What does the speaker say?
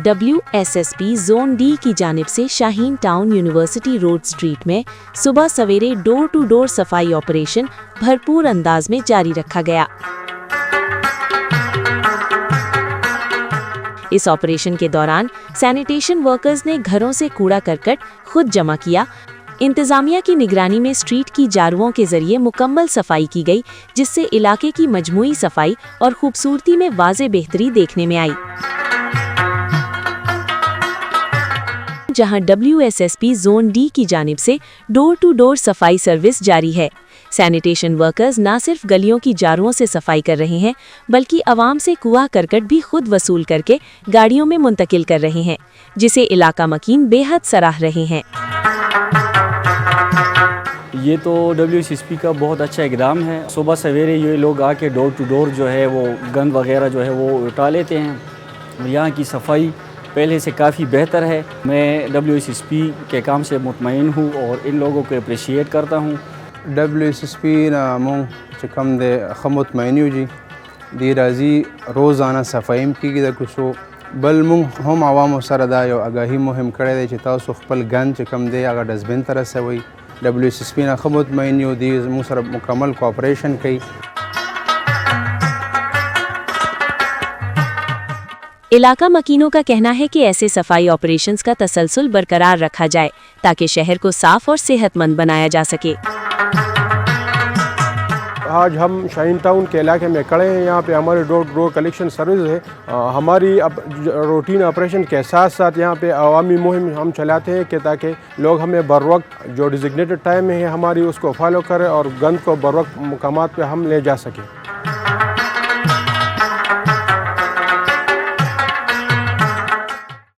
WSSP zone D की जानिब से Shaheen town university road street में सुबह सवेरे डोर टू डोर सफाई ऑपरेशन भरपूर अंदाज में जारी रखा गया। इस ऑपरेशन के दौरान सैनिटेशन वर्कर्स ने घरों से कूड़ा करकट खुद जमा किया। इंतजामिया की निगरानी में स्ट्रीट की जारुओं के जरिए मुकम्मल सफाई की गई, जिससे इलाके की मजमूई सफाई और खूबसूरती में वाज़े बेहतरी देखने में आई। जहां WSSP जोन डी की जानिब से डोर टू डोर सफाई सर्विस जारी है। सैनिटेशन वर्कर्स न सिर्फ गलियों की जारुओं से सफाई कर रहे हैं, बल्कि आवाम से कूड़ा करकट भी खुद वसूल करके गाड़ियों में मुंतकिल कर रहे हैं, जिसे इलाका मकीन बेहद सराह रहे हैं। ये तो WSSP का बहुत अच्छा इक़दाम है। सुबह सवेरे ये लोग आके डोर टू डोर जो है वो गंद वगैरह जो है वो उठा लेते हैं। यहाँ की सफाई पहले से काफ़ी बेहतर है। मैं WSSP के काम से मुतमईन हूँ और इन लोगों को अप्रिशिएट करता हूँ। WSSP ना मों चकम दे मुतमईन जी दी राजी रोज़ाना सफाई की दा कुछो बल मों हम आवाम सरदा यो आगाही मुहिम करे दे चिता सुखपल गन चकम दे अगर डस्टबिन तरह से वही WSSP ना मुतमईन यो दी मों सर मुकम्मल कोऑपरेशन कई। इलाका मकीनों का कहना है कि ऐसे सफाई ऑपरेशंस का तसलसल बरकरार रखा जाए ताकि शहर को साफ और सेहतमंद बनाया जा सके। आज हम शाहीन टाउन के इलाके में खड़े हैं। यहाँ पे हमारी door to door collection service है। हमारी अब रूटीन ऑपरेशन के साथ साथ यहाँ पे अवामी मुहिम हम चलाते हैं कि ताकि लोग हमें बर वक्त जो डिजिग्नेटेड टाइम है हमारी उसको फॉलो करें और गंद को बर वक्त मकामात पे हम ले जा सकें।